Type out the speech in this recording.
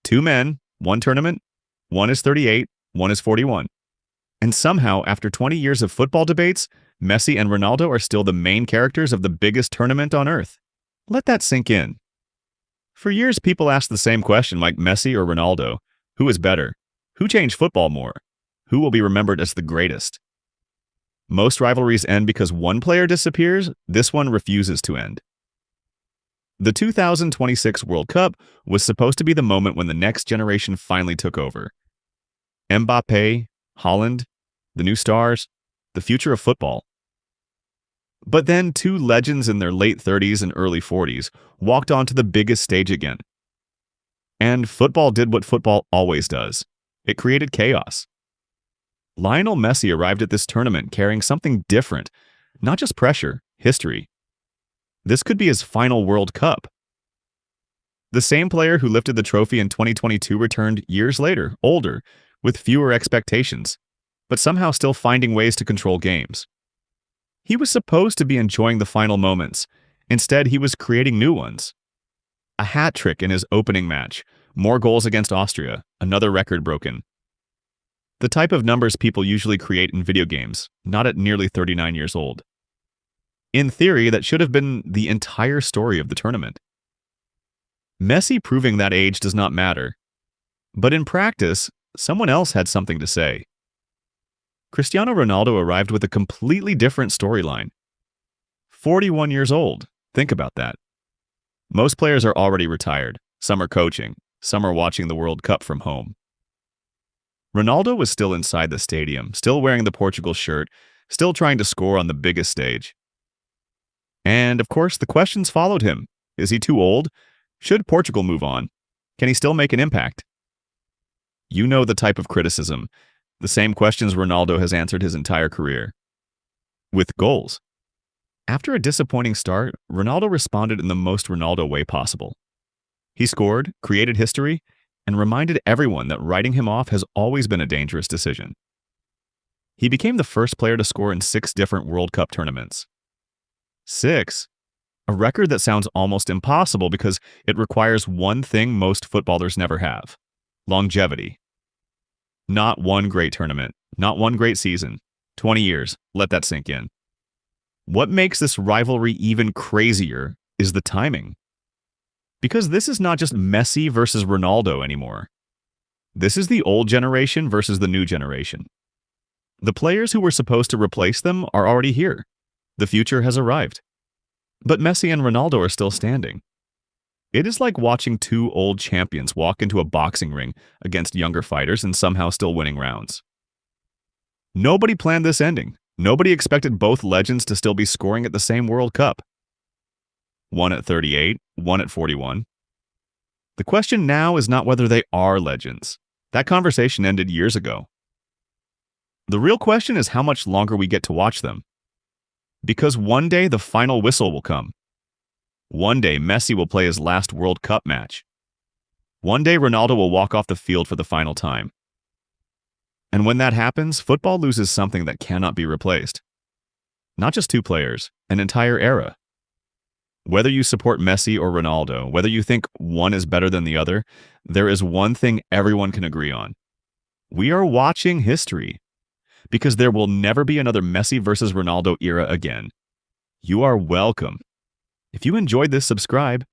Two men, one tournament, one is 38, one is 41. And somehow, after 20 years of football debates, Messi and Ronaldo are still the main characters of the biggest tournament on earth. Let that sink in. For years, people asked the same question like Messi or Ronaldo. Who is better? Who changed football more? Who will be remembered as the greatest? Most rivalries end because one player disappears. This one refuses to end. The 2026 World Cup was supposed to be the moment when the next generation finally took over. Mbappe, Haaland, the new stars, the future of football. But then two legends in their late 30s and early 40s walked onto the biggest stage again. And football did what football always does. It created chaos. Lionel Messi arrived at this tournament carrying something different, not just pressure, history. This could be his final World Cup. The same player who lifted the trophy in 2022 returned years later, older, with fewer expectations, but somehow still finding ways to control games. He was supposed to be enjoying the final moments. Instead, he was creating new ones. A hat trick in his opening match, more goals against Austria, another record broken. The type of numbers people usually create in video games, not at nearly 39 years old. In theory, that should have been the entire story of the tournament. Messi proving that age does not matter. But in practice, someone else had something to say. Cristiano Ronaldo arrived with a completely different storyline. 41 years old. Think about that. Most players are already retired. Some are coaching. Some are watching the World Cup from home. Ronaldo was still inside the stadium, still wearing the Portugal shirt, still trying to score on the biggest stage. And, of course, the questions followed him. Is he too old? Should Portugal move on? Can he still make an impact? You know the type of criticism. The same questions Ronaldo has answered his entire career. With goals. After a disappointing start, Ronaldo responded in the most Ronaldo way possible. He scored, created history, and reminded everyone that writing him off has always been a dangerous decision. He became the first player to score in 6 different World Cup tournaments. 6? A record that sounds almost impossible because it requires one thing most footballers never have: longevity. Not one great tournament, not one great season. 20 years, let that sink in. What makes this rivalry even crazier is the timing. Because this is not just Messi versus Ronaldo anymore. This is the old generation versus the new generation. The players who were supposed to replace them are already here. The future has arrived. But Messi and Ronaldo are still standing. It is like watching two old champions walk into a boxing ring against younger fighters and somehow still winning rounds. Nobody planned this ending. Nobody expected both legends to still be scoring at the same World Cup. One at 38, one at 41. The question now is not whether they are legends. That conversation ended years ago. The real question is how much longer we get to watch them. Because one day the final whistle will come. One day Messi will play his last World Cup match. One day Ronaldo will walk off the field for the final time. And when that happens, football loses something that cannot be replaced. Not just two players, an entire era. Whether you support Messi or Ronaldo, whether you think one is better than the other, there is one thing everyone can agree on. We are watching history. Because there will never be another Messi versus Ronaldo era again. You are welcome. If you enjoyed this, subscribe.